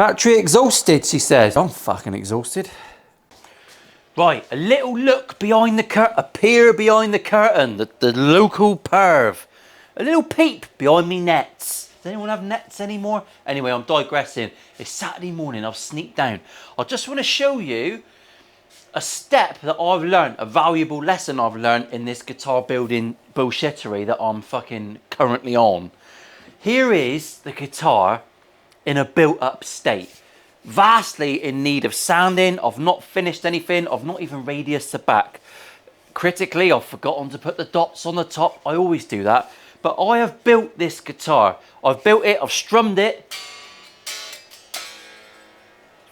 Battery exhausted, she says. I'm fucking exhausted. Right, a little look behind the curtain, a peer behind the curtain, the local perv. A little peep behind me nets. Does anyone have nets anymore? Anyway, I'm digressing. It's Saturday morning, I've sneaked down. I just want to show you a step that I've learned, a valuable lesson I've learned in this guitar building bullshittery that I'm fucking currently on. Here is the guitar in a built up state. Vastly in need of sanding. I've not finished anything. I've not even radiused the back. Critically, I've forgotten to put the dots on the top. I always do that. But I have built this guitar. I've built it. I've strummed it.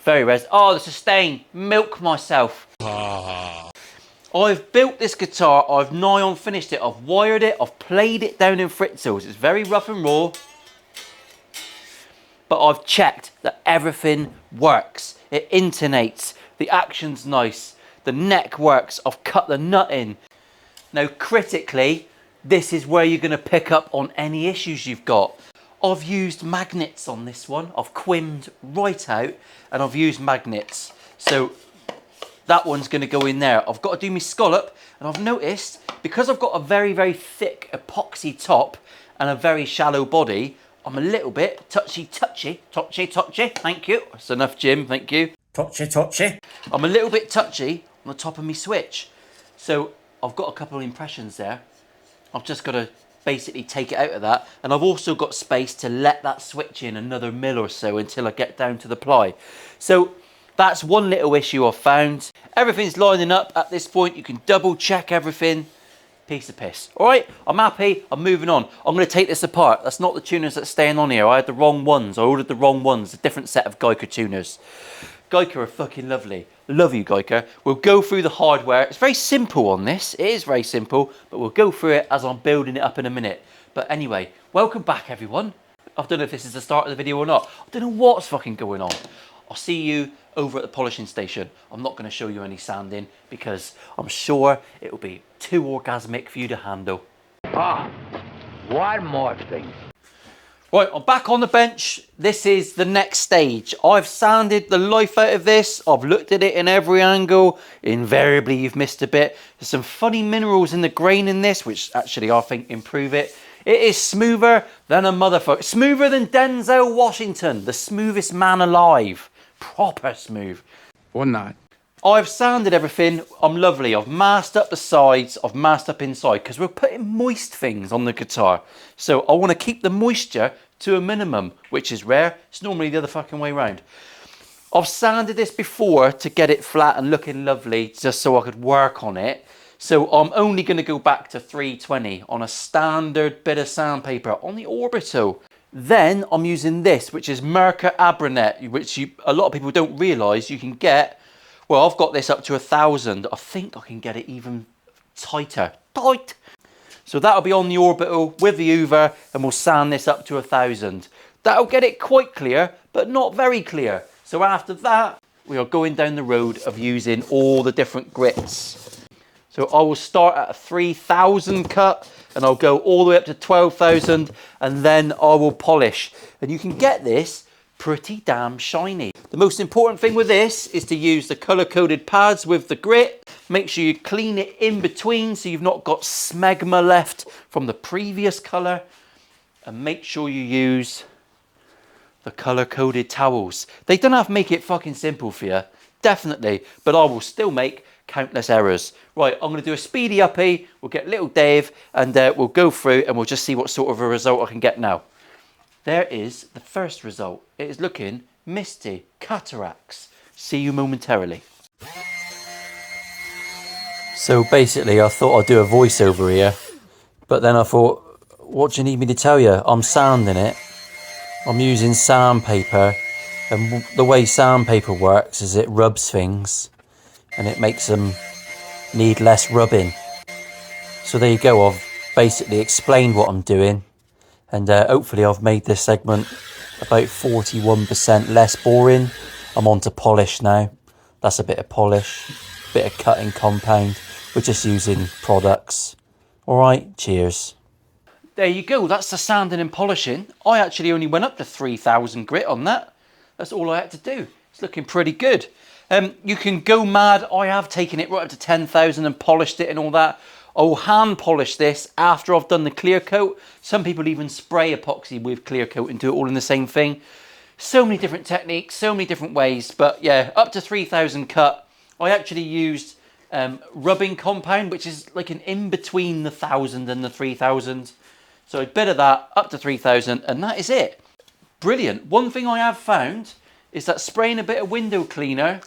Very res. Oh, the sustain. Milk myself. I've built this guitar. I've nigh on finished it. I've wired it. I've played it down in fritzels. It's very rough and raw. But I've checked that everything works. It intonates, the action's nice, the neck works, I've cut the nut in. Now critically, this is where you're going to pick up on any issues you've got. I've used magnets on this one, I've quimmed right out and I've used magnets. So that one's going to go in there. I've got to do my scallop and I've noticed, because I've got a very, very thick epoxy top and a very shallow body, I'm a little bit touchy, thank you. That's enough, Jim, thank you. Touchy. I'm a little bit touchy on the top of my switch. So I've got a couple of impressions there. I've just got to basically take it out of that. And I've also got space to let that switch in another mil or so until I get down to the ply. So that's one little issue I've found. Everything's lining up at this point. You can double check everything. Piece of piss. All right, I'm happy, I'm moving on. I'm going to take this apart. That's not the tuners that's staying on here. I had the wrong ones. I ordered the wrong ones. A different set of Geiger tuners. Geiger are fucking lovely. Love you, Geiger. We'll go through the hardware. It's very simple on this. It is very simple, but we'll go through it as I'm building it up in a minute. But anyway, welcome back, everyone. I don't know if this is the start of the video or not. I don't know what's fucking going on. I'll see you over at the polishing station. I'm not going to show you any sanding because I'm sure it will be too orgasmic for you to handle. One more thing. Right, I'm back on the bench. This is the next stage. I've sanded the life out of this. I've looked at it in every angle. Invariably, you've missed a bit. There's some funny minerals in the grain in this, which actually I think improve it. It is smoother than a motherfucker. Smoother than Denzel Washington, the smoothest man alive. Proper smooth. Or not. I've sanded everything. I'm lovely. I've masked up the sides. I've masked up inside because we're putting moist things on the guitar. So I want to keep the moisture to a minimum, which is rare. It's normally the other fucking way around. I've sanded this before to get it flat and looking lovely just so I could work on it. So I'm only going to go back to 320 on a standard bit of sandpaper on the orbital. Then I'm using this, which is Mercer Abranet, which a lot of people don't realise you can get. Well, I've got this up to 1,000. I think I can get it even tighter. Tight! So that'll be on the orbital with the Hoover, and we'll sand this up to 1,000. That'll get it quite clear, but not very clear. So after that, we are going down the road of using all the different grits. So I will start at a 3,000 cut, and I'll go all the way up to 12,000, and then I will polish. And you can get this pretty damn shiny. The most important thing with this is to use the colour-coded pads with the grit. Make sure you clean it in between so you've not got smegma left from the previous colour. And make sure you use the colour-coded towels. They don't have to make it fucking simple for you, definitely, but I will still make countless errors. Right, I'm going to do a speedy uppy. We'll get little Dave and we'll go through and we'll just see what sort of a result I can get now. There is the first result. It is looking misty, cataracts. See you momentarily. So basically I thought I'd do a voiceover here, but then I thought, what do you need me to tell you? I'm sanding it. I'm using sandpaper, and the way sandpaper works is it rubs things and it makes them need less rubbing. So there you go, I've basically explained what I'm doing, and hopefully I've made this segment about 41% less boring. I'm on to polish now. That's a bit of polish, bit of cutting compound. We're just using products. Alright, cheers. There you go, that's the sanding and polishing. I actually only went up to 3,000 grit on that. That's all I had to do. It's looking pretty good. You can go mad. I have taken it right up to 10,000 and polished it and all that. I'll hand polish this after I've done the clear coat. Some people even spray epoxy with clear coat and do it all in the same thing. So many different techniques, so many different ways. But yeah, up to 3,000 cut. I actually used rubbing compound, which is like an in-between the 1,000 and the 3,000. So a bit of that, up to 3,000, and that is it. Brilliant. One thing I have found is that spraying a bit of window cleaner,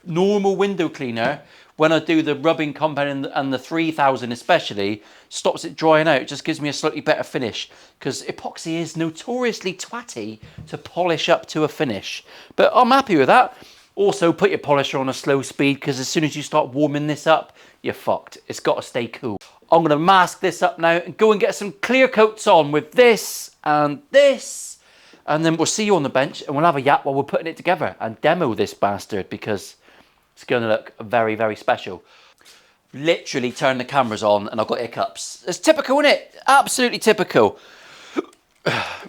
normal window cleaner, when I do the rubbing compound and the 3,000 especially, stops it drying out. It just gives me a slightly better finish, because epoxy is notoriously twatty to polish up to a finish. But I'm happy with that. Also, put your polisher on a slow speed, because as soon as you start warming this up, you're fucked. It's got to stay cool. I'm going to mask this up now and go and get some clear coats on with this, and then we'll see you on the bench and we'll have a yap while we're putting it together and demo this bastard, because it's going to look very, very special. Literally turned the cameras on and I've got hiccups. It's typical, isn't it? Absolutely typical.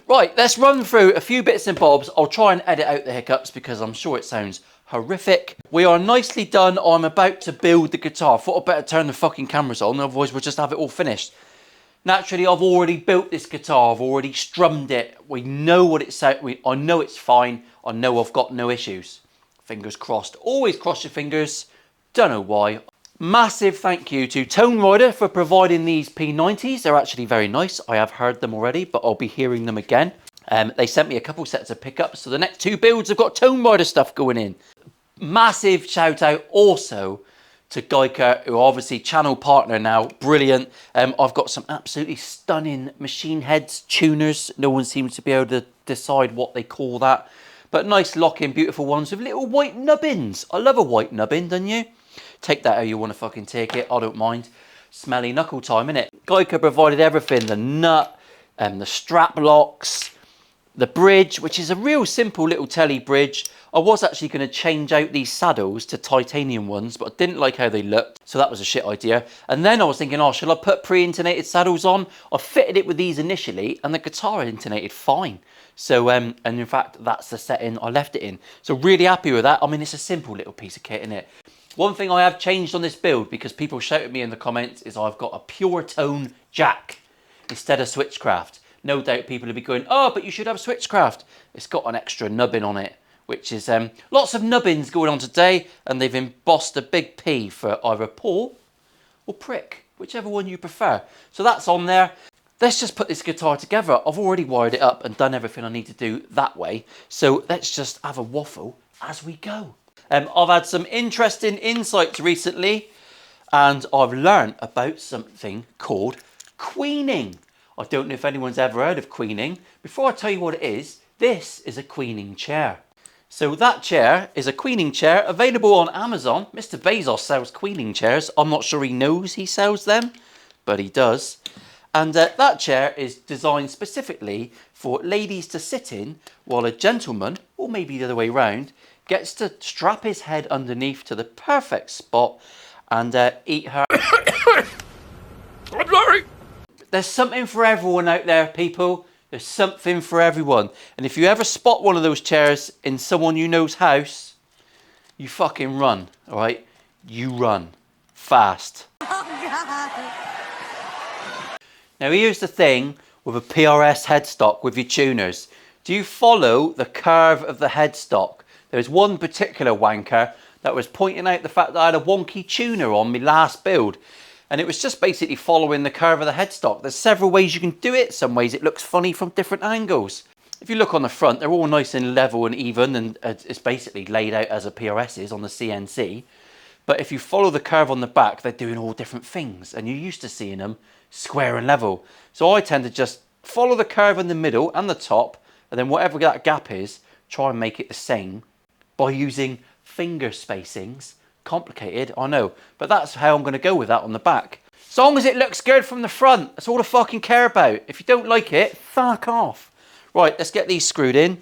Right, let's run through a few bits and bobs. I'll try and edit out the hiccups because I'm sure it sounds horrific. We are nicely done. I'm about to build the guitar. I thought I'd better turn the fucking cameras on, otherwise we'll just have it all finished. Naturally, I've already built this guitar. I've already strummed it. We know what it's like. I know it's fine. I know I've got no issues. Fingers crossed. Always cross your fingers. Don't know why. Massive thank you to Tone Rider for providing these P90s. They're actually very nice. I have heard them already, but I'll be hearing them again. They sent me a couple sets of pickups, so the next two builds have got Tone Rider stuff going in. Massive shout out also to Geiker, who are obviously channel partner now. Brilliant. I've got some absolutely stunning machine heads, tuners. No one seems to be able to decide what they call that. But nice lock-in, beautiful ones with little white nubbins. I love a white nubbin, don't you? Take that how you want to fucking take it. I don't mind. Smelly knuckle time, innit? Geiker provided everything. The nut, the strap locks, the bridge, which is a real simple little Tele bridge. I was actually going to change out these saddles to titanium ones, but I didn't like how they looked, so that was a shit idea. And then I was thinking, oh, shall I put pre-intonated saddles on? I fitted it with these initially, and the guitar intonated fine. So, and in fact, that's the setting I left it in. So really happy with that. I mean, it's a simple little piece of kit, innit? One thing I have changed on this build, because people shouted me in the comments, is I've got a pure tone jack instead of switchcraft. No doubt people will be going, oh, but you should have switchcraft. It's got an extra nubbin on it, which is lots of nubbins going on today, and they've embossed a big P for either Paul or Prick, whichever one you prefer. So that's on there. Let's just put this guitar together. I've already wired it up and done everything I need to do that way. So let's just have a waffle as we go. I've had some interesting insights recently, and I've learned about something called queening. I don't know if anyone's ever heard of queening. Before I tell you what it is, this is a queening chair. So that chair is a queening chair available on Amazon. Mr. Bezos sells queening chairs. I'm not sure he knows he sells them, but he does. And that chair is designed specifically for ladies to sit in while a gentleman, or maybe the other way around, gets to strap his head underneath to the perfect spot and eat her. I'm sorry. There's something for everyone out there, people. There's something for everyone. And if you ever spot one of those chairs in someone you know's house, you fucking run, all right? You run fast. Oh, God. Now, here's the thing with a PRS headstock with your tuners. Do you follow the curve of the headstock? There's one particular wanker that was pointing out the fact that I had a wonky tuner on my last build. And it was just basically following the curve of the headstock. There's several ways you can do it. Some ways it looks funny from different angles. If you look on the front, they're all nice and level and even, and it's basically laid out as a PRS is on the CNC. But if you follow the curve on the back, they're doing all different things, and you're used to seeing them square and level. So I tend to just follow the curve in the middle and the top, and then whatever that gap is, try and make it the same by using finger spacings. Complicated, I know, but that's how I'm going to go with that on the back. As long as it looks good from the front, that's all I fucking care about. If you don't like it, fuck off. Right, let's get these screwed in.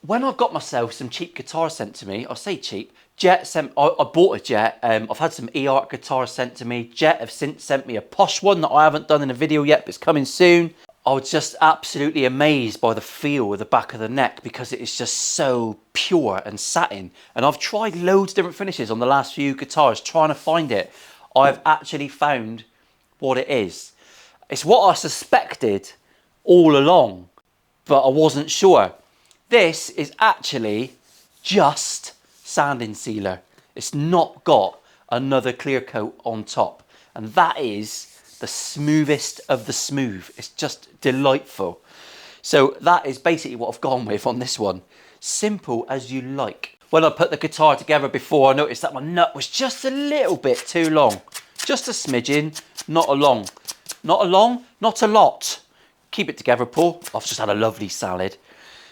When I got myself some cheap guitars sent to me, I say cheap, Jet sent, I bought a Jet. I've had some E-Art guitars sent to me. Jet have since sent me a posh one that I haven't done in a video yet, but it's coming soon. I was just absolutely amazed by the feel of the back of the neck because it is just so pure and satin. And I've tried loads of different finishes on the last few guitars trying to find it. I've actually found what it is. It's what I suspected all along, but I wasn't sure. This is actually just sanding sealer. It's not got another clear coat on top. And that is the smoothest of the smooth. It's just delightful. So that is basically what I've gone with on this one. Simple as you like. When I put the guitar together before, I noticed that my nut was just a little bit too long. Just a smidgen, not a long. Not a long, not a lot. Keep it together, Paul. I've just had a lovely salad.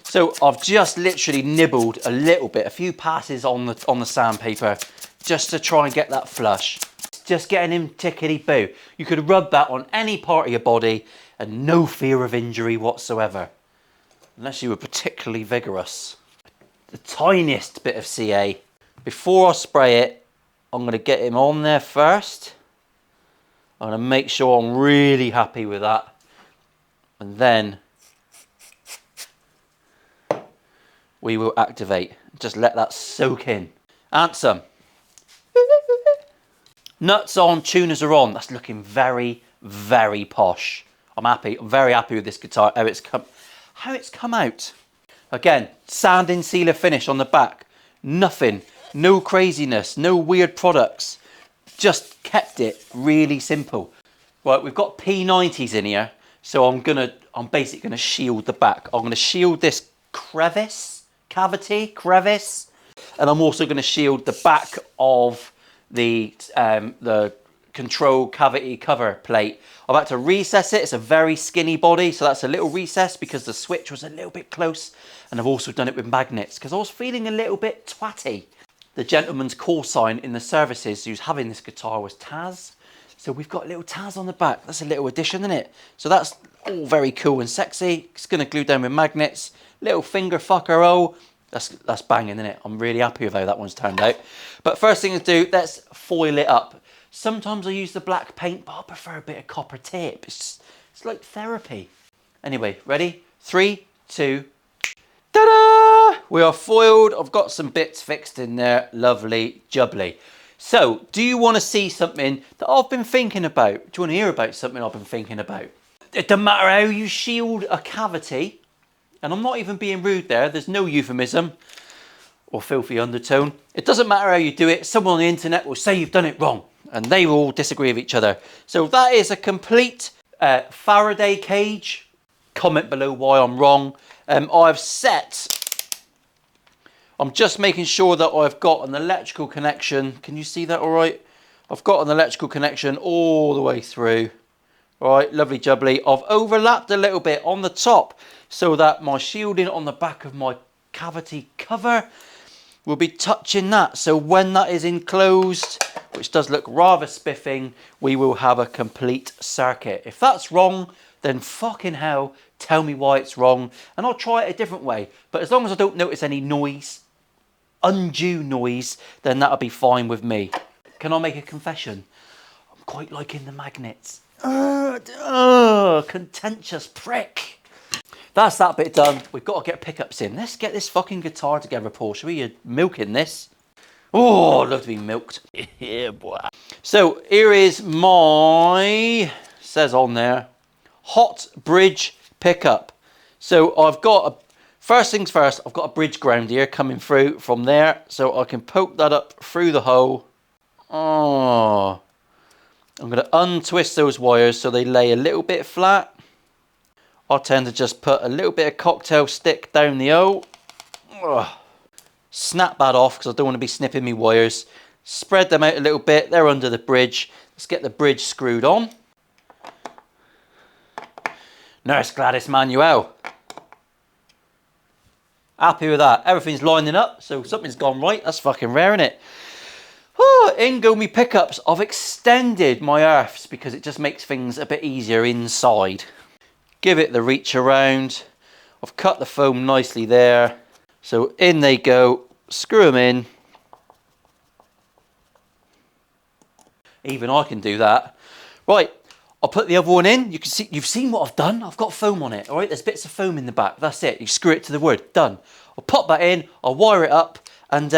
So I've just literally nibbled a little bit, a few passes on the sandpaper, just to try and get that flush. Just getting him tickety-boo. You could rub that on any part of your body and no fear of injury whatsoever. Unless you were particularly vigorous. The tiniest bit of CA. Before I spray it, I'm going to get him on there first. I'm going to make sure I'm really happy with that. And then we will activate. Just let that soak in. Ansem. Nuts on, tuners are on. That's looking very, very posh. I'm happy. I'm very happy with this guitar. How it's come out. Again, sanding sealer finish on the back. Nothing. No craziness. No weird products. Just kept it really simple. Right, we've got P90s in here. So I'm basically gonna shield the back. I'm gonna shield this cavity, and I'm also gonna shield the back of the control cavity cover plate. I've had to recess it. It's a very skinny body, so that's a little recess because the switch was a little bit close. And I've also done it with magnets because I was feeling a little bit twatty. The gentleman's call sign in the services who's having this guitar was Taz. So we've got a little Taz on the back. That's a little addition, isn't it? So that's all very cool and sexy. It's going to glue down with magnets. Little finger fucker, oh. That's banging, isn't it? I'm really happy with how that one's turned out. But first thing to do, let's foil it up. Sometimes I use the black paint, but I prefer a bit of copper tape. It's like therapy. Anyway, ready? 3, 2, ta-da! We are foiled. I've got some bits fixed in there. Lovely, jubbly. So, do you want to see something that I've been thinking about? Do you want to hear about something I've been thinking about? It doesn't matter how you shield a cavity. And I'm not even being rude there. There's no euphemism or filthy undertone. It doesn't matter how you do it. Someone on the internet will say you've done it wrong. And they will all disagree with each other. So that is a complete Faraday cage. Comment below why I'm wrong. I'm just making sure that I've got an electrical connection. Can you see that all right? I've got an electrical connection all the way through. All right, lovely jubbly. I've overlapped a little bit on the top so that my shielding on the back of my cavity cover will be touching that. So when that is enclosed, which does look rather spiffing, we will have a complete circuit. If that's wrong, then fucking hell, tell me why it's wrong, and I'll try it a different way. But as long as I don't notice any noise, undue noise, then that'll be fine with me. Can I make a confession? I'm quite liking the magnets. Contentious prick. That's that bit done. We've got to get pickups in. Let's get this fucking guitar together, Paul. Shall we? You're milking this. Oh, I'd love to be milked. Yeah, boy. So here is my, says on there, hot bridge pickup. So I've got first things first, I've got a bridge ground here coming through from there. So I can poke that up through the hole. Oh, I'm going to untwist those wires so they lay a little bit flat. I tend to just put a little bit of cocktail stick down the hole. Snap that off because I don't want to be snipping me wires. Spread them out a little bit. They're under the bridge. Let's get the bridge screwed on. Nurse Gladys Manuel. Happy with that. Everything's lining up, so something's gone right. That's fucking rare, isn't it? Oh, in go me pickups. I've extended my earths because it just makes things a bit easier inside. Give it the reach around. I've cut the foam nicely there. So in they go. Screw them in. Even I can do that. Right, I'll put the other one in. You can see, you've seen what I've done. I've got foam on it, all right? There's bits of foam in the back. That's it. You screw it to the wood. Done. I'll pop that in. I'll wire it up, and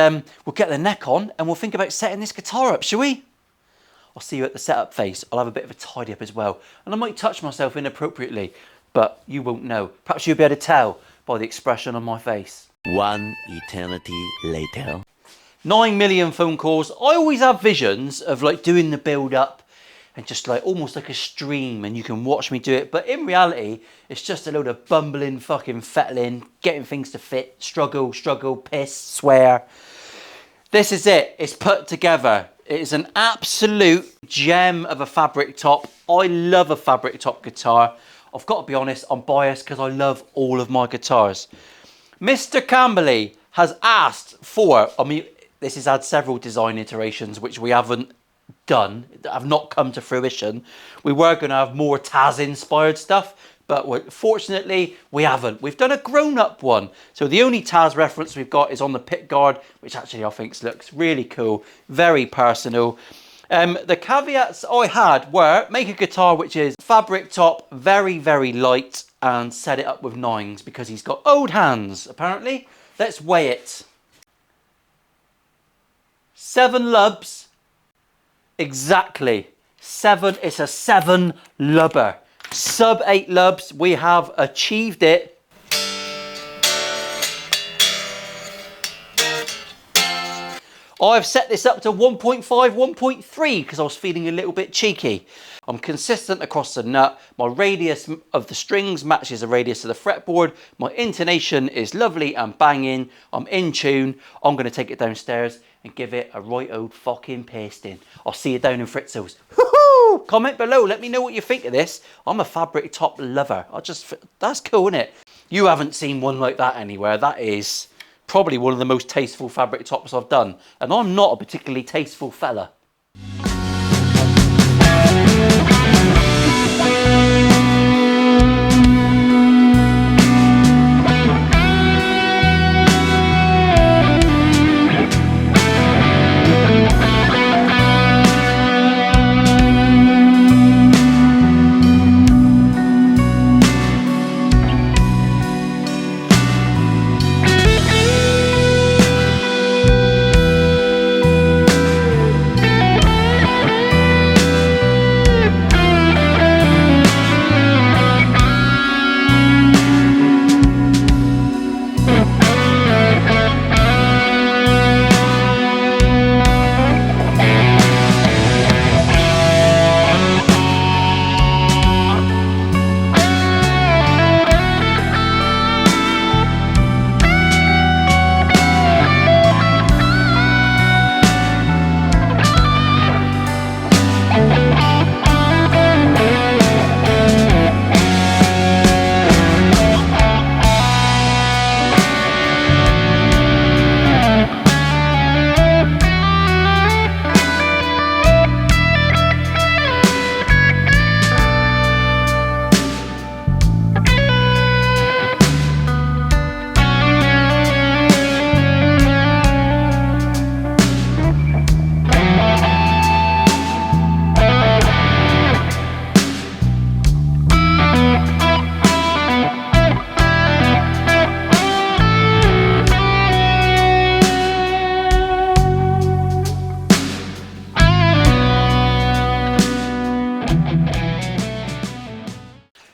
we'll get the neck on, and we'll think about setting this guitar up, shall we? I'll see you at the setup phase. I'll have a bit of a tidy up as well. And I might touch myself inappropriately, but you won't know. Perhaps you'll be able to tell by the expression on my face. One eternity later. 9 million phone calls. I always have visions of like doing the build up and just like almost like a stream, and you can watch me do it. But in reality, it's just a load of bumbling, fucking fettling, getting things to fit, struggle, piss, swear. This is it. It's put together. It is an absolute gem of a fabric top. I love a fabric top guitar. I've got to be honest, I'm biased because I love all of my guitars. Mr. McCamley has asked for, I mean, this has had several design iterations which we haven't done, have not come to fruition. We were going to have more Taz inspired stuff, but fortunately we haven't. We've done a grown-up one. So the only Taz reference we've got is on the pick guard, which actually I think looks really cool, very personal. The caveats I had were make a guitar which is fabric top, very, very light, and set it up with 9s because he's got old hands, apparently. Let's weigh it. 7 lubs. Exactly. 7. It's a 7 lubber. Sub 8 lubs. We have achieved it. I've set this up to 1.5, 1.3 because I was feeling a little bit cheeky. I'm consistent across the nut. My radius of the strings matches the radius of the fretboard. My intonation is lovely and banging. I'm in tune. I'm going to take it downstairs and give it a right old fucking pasting. I'll see you down in Fritzl's. Woohoo! Comment below. Let me know what you think of this. I'm a fabric top lover. That's cool, isn't it? You haven't seen one like that anywhere. That is probably one of the most tasteful fabric tops I've done. And I'm not a particularly tasteful fella.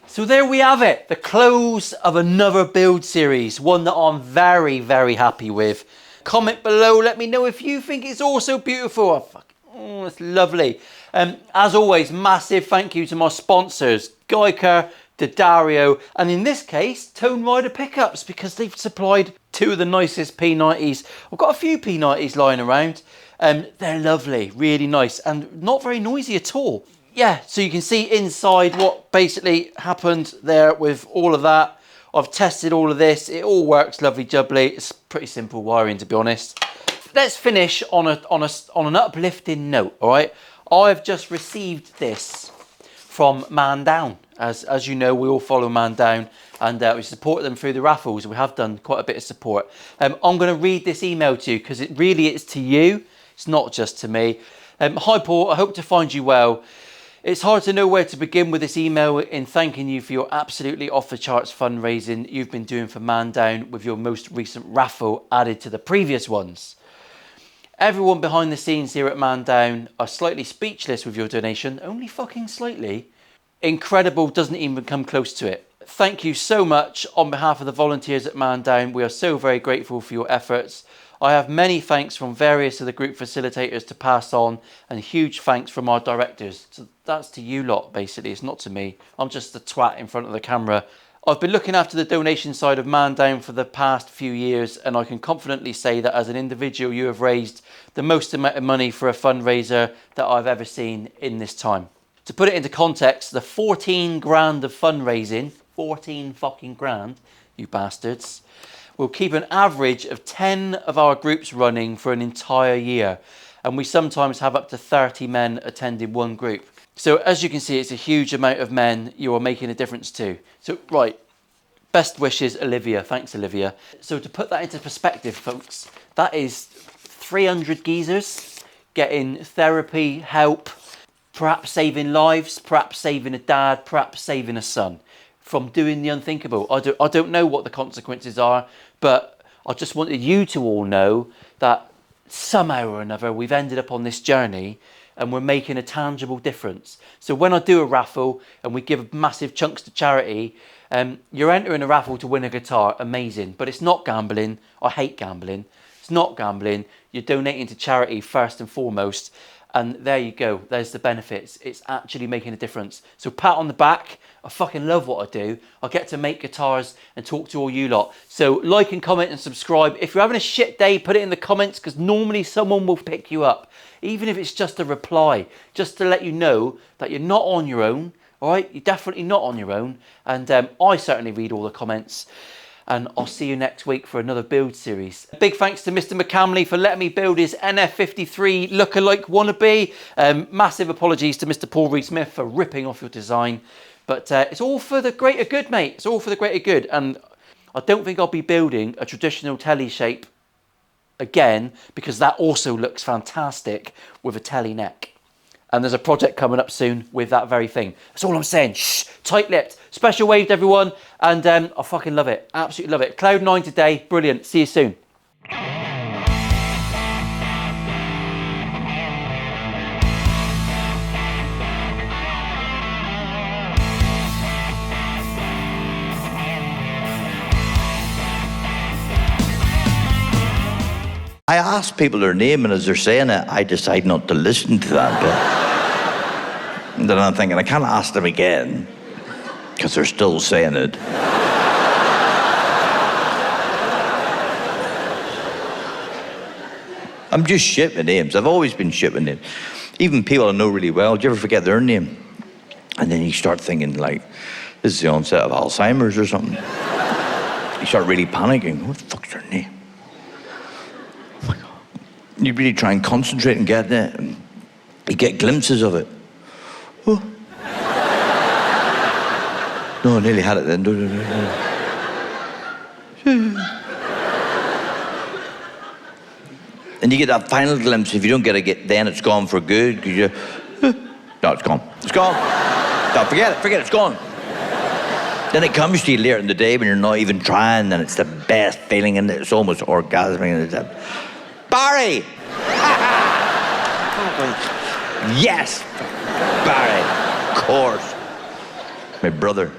So there we have it, the close of another build series, one that I'm very, very happy with. Comment below, let me know if you think it's also beautiful. Oh, it's lovely. As always, massive thank you to my sponsors, Geiker, D'Addario, and in this case, Tone Rider Pickups, because they've supplied 2 of the nicest P90s. I've got a few P90s lying around. They're lovely, really nice, and not very noisy at all. Yeah, so you can see inside what basically happened there with all of that. I've tested all of this. It all works lovely jubbly. It's pretty simple wiring, to be honest. Let's finish on an uplifting note, all right? I've just received this from Man Down. As you know, we all follow Man Down, and we support them through the raffles. We have done quite a bit of support. I'm going to read this email to you because it really is to you. It's not just to me. Hi, Paul. I hope to find you well. It's hard to know where to begin with this email in thanking you for your absolutely off-the-charts fundraising you've been doing for Man Down, with your most recent raffle added to the previous ones. Everyone behind the scenes here at Man Down are slightly speechless with your donation, only fucking slightly. Incredible doesn't even come close to it. Thank you so much. On behalf of the volunteers at Man Down, we are so very grateful for your efforts. I have many thanks from various of the group facilitators to pass on, and huge thanks from our directors. So that's to you lot, basically. It's not to me. I'm just the twat in front of the camera. I've been looking after the donation side of Man Down for the past few years, and I can confidently say that as an individual, you have raised the most amount of money for a fundraiser that I've ever seen in this time. To put it into context, the 14 grand of fundraising, 14 fucking grand, you bastards, will keep an average of 10 of our groups running for an entire year. And we sometimes have up to 30 men attending one group. So as you can see, it's a huge amount of men you are making a difference to. So, right, best wishes, Olivia. Thanks, Olivia. So to put that into perspective, folks, that is 300 geezers getting therapy, help, perhaps saving lives, perhaps saving a dad, perhaps saving a son from doing the unthinkable. I don't know what the consequences are, but I just wanted you to all know that somehow or another we've ended up on this journey and we're making a tangible difference. So when I do a raffle and we give massive chunks to charity, you're entering a raffle to win a guitar, amazing, but it's not gambling. I hate gambling. It's not gambling. You're donating to charity first and foremost. And there you go, there's the benefits. It's actually making a difference. So pat on the back. I fucking love what I do. I get to make guitars and talk to all you lot. So like and comment and subscribe. If you're having a shit day, put it in the comments, because normally someone will pick you up. Even if it's just a reply, just to let you know that you're not on your own. All right, you're definitely not on your own. And I certainly read all the comments. And I'll see you next week for another build series. Big thanks to Mr. McCamley for letting me build his NF-53 lookalike wannabe. Massive apologies to Mr. Paul Reed-Smith for ripping off your design. But it's all for the greater good, mate. It's all for the greater good. And I don't think I'll be building a traditional telly shape again, because that also looks fantastic with a telly neck. And there's a project coming up soon with that very thing. That's all I'm saying. Shh, tight-lipped. Special waved, everyone. And I fucking love it. Absolutely love it. Cloud9 today. Brilliant. See you soon. I ask people their name, and as they're saying it, I decide not to listen to that bit. And then I'm thinking, I can't ask them again, because they're still saying it. I'm just shit with names. I've always been shit with names. Even people I know really well, do you ever forget their name? And then you start thinking, like, this is the onset of Alzheimer's or something. You start really panicking. What the fuck's their name? You really try and concentrate and get it, and you get glimpses of it. Oh. No, I nearly had it then. And you get that final glimpse. If you don't get it then, it's gone for good. No, it's gone. It's gone. No, forget it, it's gone. Then it comes to you later in the day when you're not even trying, and it's the best feeling, and it's almost orgasmic, and it's Barry! Yes! Barry, of course. My brother.